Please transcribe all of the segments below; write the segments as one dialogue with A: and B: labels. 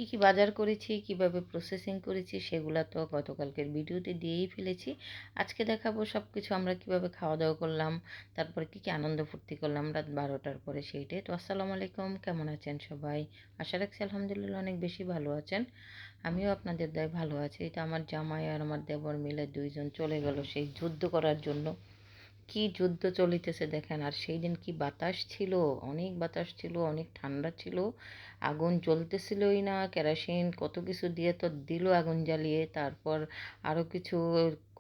A: কি কি বাজার করেছি, কিভাবে প্রসেসিং করেছি সেগুলো তো গতকালকের ভিডিওতে দিয়েই ফেলেছি। আজকে দেখাবো সব কিছু আমরা কিভাবে খাওয়া দাওয়া করলাম, তারপরে কি কি আনন্দ ফুর্তি করলাম রাত 12টার পরে সেইটাই। তো আসসালামু আলাইকুম, কেমন আছেন সবাই? আশা রাখছি আলহামদুলিল্লাহ অনেক বেশি ভালো আছেন। আমিও আপনাদের দয়ায় ভালো আছি। এটা আমার জামাই আর আমার দেবর মিলে দুইজন চলে গেল সেই যুদ্ধ করার জন্য। কি যুদ্ধ চলিতেছে দেখেন। আর সেই দিন কি বাতাস ছিল, অনেক বাতাস ছিল, অনেক ঠান্ডা ছিল, আগুন জ্বলতেছিলই না। কেরোসিন কত কিছু দিয়ে তো দিল আগুন জ্বালিয়ে, তারপর আরও কিছু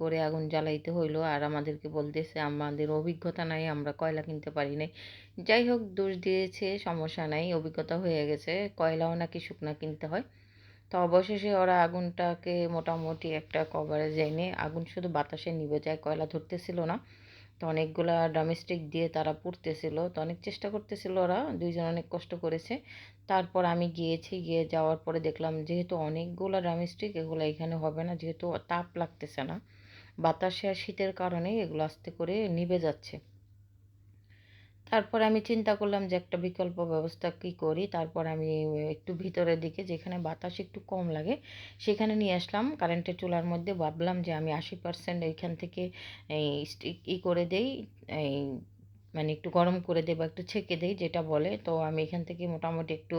A: করে আগুন জ্বালাইতে হইলো। আর আমাদেরকে বলতেছে আমাদের অভিজ্ঞতা নাই, আমরা কয়লা কিনতে পারি নাই। যাই হোক, দোষ দিয়েছে, সমস্যা নাই, অভিজ্ঞতা হয়ে গেছে। কয়লাও নাকি শুকনা কিনতে হয়। তো অবশেষে ওরা আগুনটাকে মোটামুটি একটা কভারেজ এনে, আগুন শুধু বাতাসে নিভে যায়, কয়লা ধরতেছিল না। তো অনেকগুলা ড্রামস্টিক দিয়ে তারা পুড়তেছিল, তো অনেক চেষ্টা করতেছিল, ওরা দুইজন অনেক কষ্ট করেছে। তারপর আমি গিয়েছি, গিয়ে যাওয়ার পরে দেখলাম যেহেতু অনেকগুলা ড্রামস্টিক, এগুলো এখানে হবে না, যেহেতু তাপ লাগতেছে না, বাতাসে আর শীতের কারণে এগুলো আস্তে করে নিভে যাচ্ছে। তারপর আমি চিন্তা করলাম যে একটা বিকল্প ব্যবস্থা কী করি। তারপর আমি একটু ভিতরের দিকে যেখানে বাতাস একটু কম লাগে সেখানে নিয়ে আসলাম কারেন্টের চুলার মধ্যে। ভাবলাম যে আমি 80% এইখান থেকে এই করে দেই, এই মানে একটু গরম করে দেই বা একটু ছেঁকে দেই যেটা বলে। তো আমি এখান থেকে মোটামুটি একটু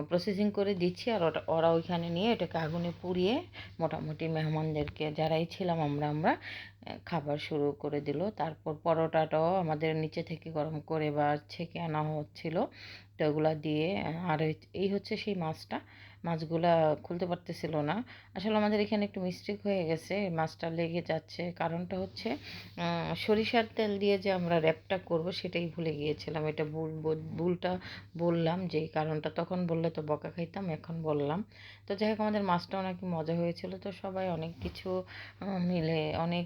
A: প্রসেসিং করে দিচ্ছি, আর ওরা ওইখানে নিয়ে এটাকে আগুনে পুড়িয়ে মোটামুটি মেহমানদেরকে যারাই ছিলাম আমরা খাবার শুরু করে দিল। তারপর পরোটাটাও আমাদের নিচে থেকে গরম করে বা ছেঁকে আনা হচ্ছিল, তো ওগুলা দিয়ে। আর এই হচ্ছে সেই মাছটা, মাছগুলা খুলতে পারতেছিল না। আসলে আমাদের এখানে একটু মিস্টেক হয়ে গেছে, মাছটা লেগে যাচ্ছে। কারণটা হচ্ছে সরিষার তেল দিয়ে যে আমরা র্যাপটা করব সেটাই ভুলে গিয়েছিলাম। এটা ভুলটা বললাম, যেই কারণটা তখন বললে তো বকা খাইতাম, এখন বললাম। তো যাই হোক, আমাদের মাছটাও নাকি মজা হয়েছিল। তো সবাই অনেক কিছু মিলে অনেক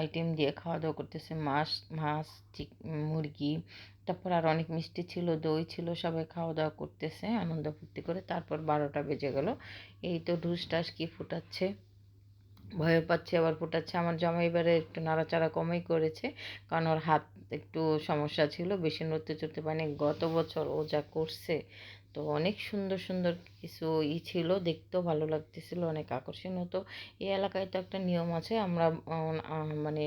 A: আইটেম দিয়ে খাওয়া দাওয়া করতেছে, মাছ, মাছ, মুরগি, তারপর আর অনেক মিষ্টি ছিল, দই ছিল, সবাই খাওয়া দাওয়া করতেছে আনন্দ ফুর্তি করে। তারপর 12টা বেজে গেল। এই তো ঢুস টাস কি ফুটাচ্ছে, ভয় পাচ্ছে আবার ফুটাচ্ছে। আমার জামাই এবারে একটু নাড়াচাড়া কমই করেছে, কারণ ওর হাত একটু সমস্যা ছিল, বেশি নড়তে চড়তে পারেনি। গত বছর ও যা করছে, তো অনেক সুন্দর সুন্দর কিছু ছিল, দেখতেও ভালো লাগতেছিল, অনেক আকর্ষণীয়। তো এই এলাকায় তো একটা নিয়ম আছে, আমরা মানে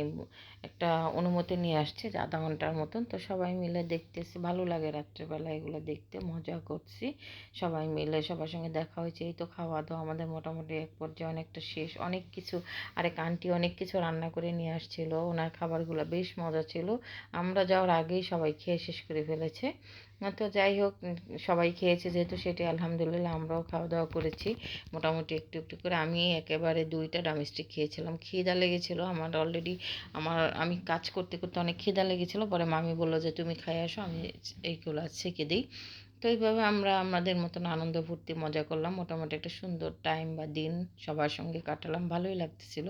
A: একটা অনুমতি নিয়ে আসছে যে 0.5 ঘন্টার মতন। তো সবাই মিলে দেখতেছি, ভালো লাগে রাত্রেবেলা এগুলো দেখতে, মজা করছি সবাই মিলে। সবার সঙ্গে দেখা হয়েছে। এই তো খাওয়া দাওয়া আমাদের মোটামুটি এক পর্যায়ে অনেকটা শেষ। অনেক কিছু, আরেক আন্টি অনেক কিছু রান্না করে নিয়ে আসছিল, ওনার খাবারগুলো বেশ মজা ছিল। আমরা যাওয়ার আগেই সবাই খেয়ে শেষ করে ফেলেছে। তো যাই হোক, সবাই খেয়েছে যেহেতু, সেটাই আলহামদুলিল্লাহ। আমরাও খাওয়া দাওয়া করেছি মোটামুটি একটু একটু করে। আমি একেবারে 2টা ড্রামস্টিক খেয়েছিলাম, খিদা লেগেছিলো আমার অলরেডি। আমি কাজ করতে করতে অনেক খিদা লেগেছিলো, পরে মামি বললো যে তুমি খাই আসো, আমি এইগুলো ছেঁকে দিই। তো এইভাবে আমরা আমাদের মতন আনন্দ ফুর্তি মজা করলাম, মোটামুটি একটা সুন্দর টাইম বা দিন সবার সঙ্গে কাটালাম, ভালোই লাগতেছিল।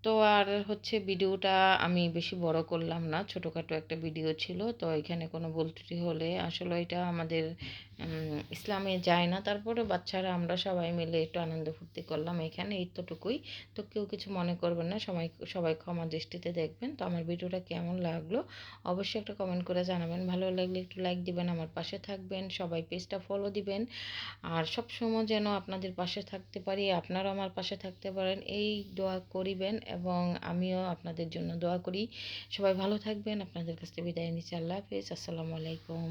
A: তো আর হচ্ছে ভিডিওটা আমি বেশি বড় করলাম না, ছোটোখাটো একটা ভিডিও ছিল। তো এখানে কোনো ভুল ত্রুটি হলে আসলে এটা আমাদের ইসলামে যায় না। তারপরে বাচ্চারা আমরা সবাই মিলে একটু আনন্দ ফুর্তি করলাম এখানে, এইতটুকুই। তো কেউ কিছু মনে করবেন না, সবাই সবাই ক্ষমা দৃষ্টিতে দেখবেন। তো আমার ভিডিওটা কেমন লাগলো অবশ্যই একটা কমেন্ট করে জানাবেন। ভালো লাগলে একটু লাইক দিবেন, আমার পাশে থাকবেন, সবাই পেজটা ফলো দিবেন। আর সব সময় যেন আপনাদের পাশে থাকতে পারি, আপনারাও আমার পাশে থাকতে পারেন, এই দোয়া করিবেন, এবং আমিও আপনাদের জন্য দোয়া করি। সবাই ভালো থাকবেন। আপনাদের কাছ থেকে বিদায় নিচ্ছি। আল্লাহ হাফেজ, আসসালামু আলাইকুম।